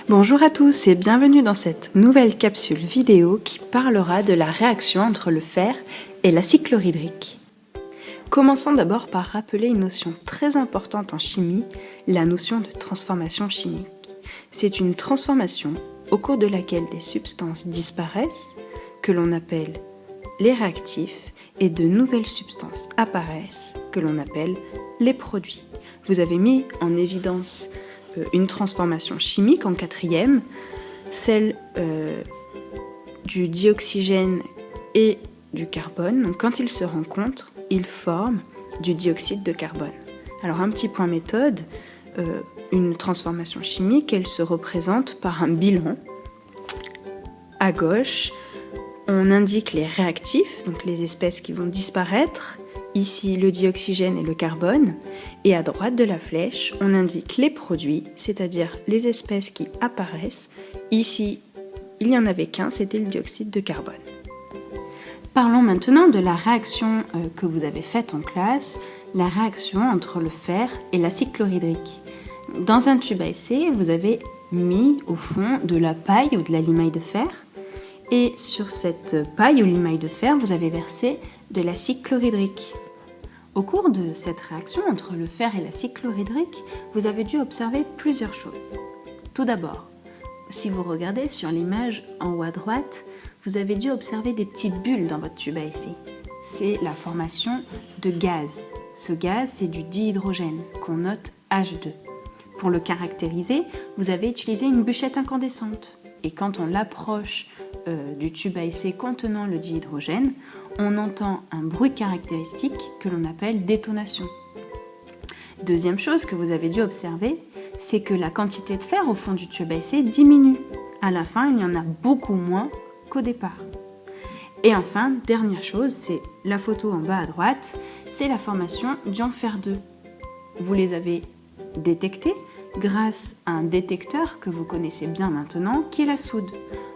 Bonjour à tous et bienvenue dans cette nouvelle capsule vidéo qui parlera de la réaction entre le fer et l'acide chlorhydrique. Commençons d'abord par rappeler une notion très importante en chimie, la notion de transformation chimique. C'est une transformation au cours de laquelle des substances disparaissent, que l'on appelle les réactifs, et de nouvelles substances apparaissent, que l'on appelle les produits. Vous avez mis en évidence une transformation chimique en quatrième, celle du dioxygène et du carbone. Donc, quand ils se rencontrent, ils forment du dioxyde de carbone. Alors un petit point méthode, une transformation chimique, elle se représente par un bilan. À gauche, on indique les réactifs, donc les espèces qui vont disparaître. Ici, le dioxygène et le carbone. Et à droite de la flèche, on indique les produits, c'est-à-dire les espèces qui apparaissent. Ici, il n'y en avait qu'un, c'était le dioxyde de carbone. Parlons maintenant de la réaction que vous avez faite en classe, la réaction entre le fer et l'acide chlorhydrique. Dans un tube à essai, vous avez mis au fond de la paille ou de la limaille de fer. Et sur cette paille ou limaille de fer, vous avez versé de l'acide chlorhydrique. Au cours de cette réaction entre le fer et l'acide chlorhydrique, vous avez dû observer plusieurs choses. Tout d'abord, si vous regardez sur l'image en haut à droite, vous avez dû observer des petites bulles dans votre tube à essai. C'est la formation de gaz. Ce gaz, c'est du dihydrogène, qu'on note H2. Pour le caractériser, vous avez utilisé une bûchette incandescente. Et quand on l'approche du tube à essai contenant le dihydrogène, on entend un bruit caractéristique que l'on appelle détonation. Deuxième chose que vous avez dû observer, c'est que la quantité de fer au fond du tube à essai diminue. À la fin, il y en a beaucoup moins qu'au départ. Et enfin, dernière chose, c'est la photo en bas à droite, c'est la formation d'ions fer2. Vous les avez détectés grâce à un détecteur que vous connaissez bien maintenant, qui est la soude.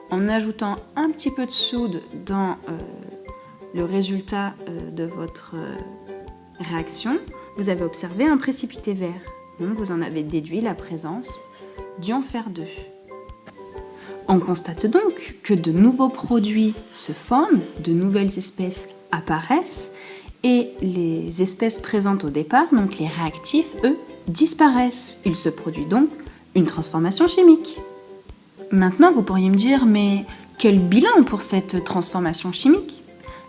En ajoutant un petit peu de soude dans le résultat de votre réaction, vous avez observé un précipité vert. Donc vous en avez déduit la présence d'ions fer2. On constate donc que de nouveaux produits se forment, de nouvelles espèces apparaissent, et les espèces présentes au départ, donc les réactifs, eux, disparaissent. Il se produit donc une transformation chimique. Maintenant, vous pourriez me dire, mais quel bilan pour cette transformation chimique ?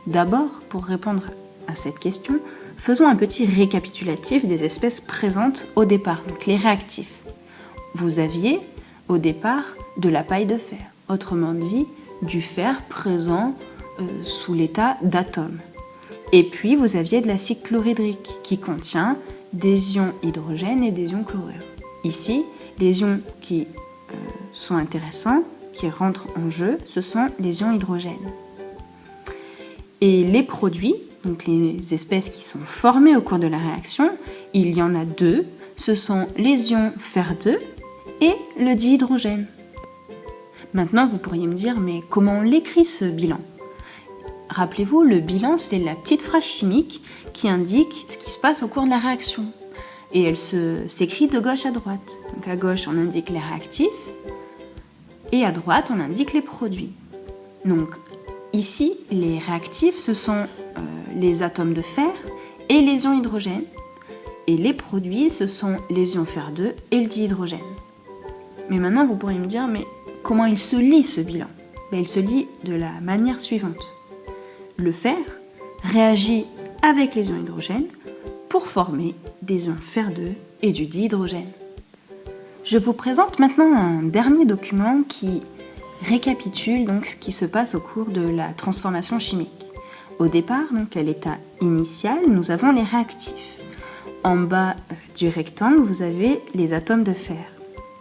D'abord, pour répondre à cette question, faisons un petit récapitulatif des espèces présentes au départ, donc les réactifs. Vous aviez au départ de la paille de fer, autrement dit du fer présent sous l'état d'atome. Et puis vous aviez de l'acide chlorhydrique qui contient des ions hydrogène et des ions chlorure. Ici, les ions qui sont intéressants, qui rentrent en jeu, ce sont les ions hydrogène. Et les produits, donc les espèces qui sont formées au cours de la réaction, il y en a deux, ce sont les ions fer2 et le dihydrogène. Maintenant, vous pourriez me dire, mais comment on l'écrit ce bilan ? Rappelez-vous, le bilan, c'est la petite phrase chimique qui indique ce qui se passe au cours de la réaction. Et elle s'écrit de gauche à droite. Donc à gauche, on indique les réactifs, et à droite, on indique les produits. Donc ici, les réactifs, ce sont les atomes de fer et les ions hydrogène, et les produits, ce sont les ions fer2 et le dihydrogène. Mais maintenant, vous pourriez me dire, mais comment il se lit ce bilan ? Il se lit de la manière suivante. Le fer réagit avec les ions hydrogène pour former des ions fer2 et du dihydrogène. Je vous présente maintenant un dernier document qui récapitule donc ce qui se passe au cours de la transformation chimique. Au départ, donc à l'état initial, nous avons les réactifs. En bas du rectangle, vous avez les atomes de fer.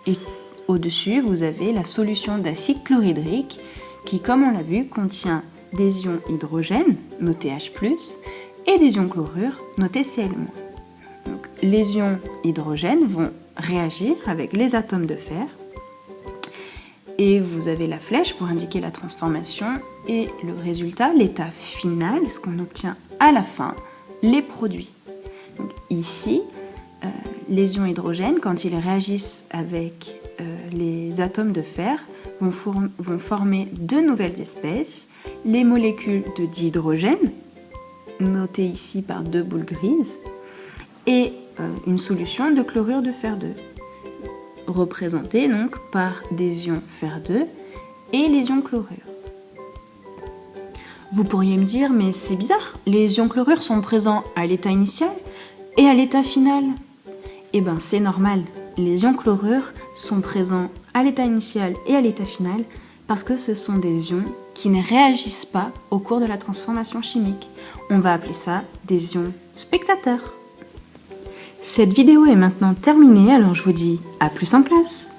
Et au-dessus, vous avez la solution d'acide chlorhydrique qui, comme on l'a vu, contient des ions hydrogène, noté H+, et des ions chlorure, noté Cl-. Donc, les ions hydrogène vont réagir avec les atomes de fer, et vous avez la flèche pour indiquer la transformation, et le résultat, l'état final, ce qu'on obtient à la fin, les produits. Donc, ici, les ions hydrogène, quand ils réagissent avec les atomes de fer vont former de nouvelles espèces, les molécules de dihydrogène, notées ici par 2 boules grises, et une solution de chlorure de fer 2, représentée donc par des ions fer 2 et les ions chlorure. Vous pourriez me dire, mais c'est bizarre, les ions chlorure sont présents à l'état initial et à l'état final. Eh bien c'est normal, les ions chlorure sont présents à l'état initial et à l'état final parce que ce sont des ions qui ne réagissent pas au cours de la transformation chimique. On va appeler ça des ions spectateurs. Cette vidéo est maintenant terminée, alors je vous dis à plus en classe.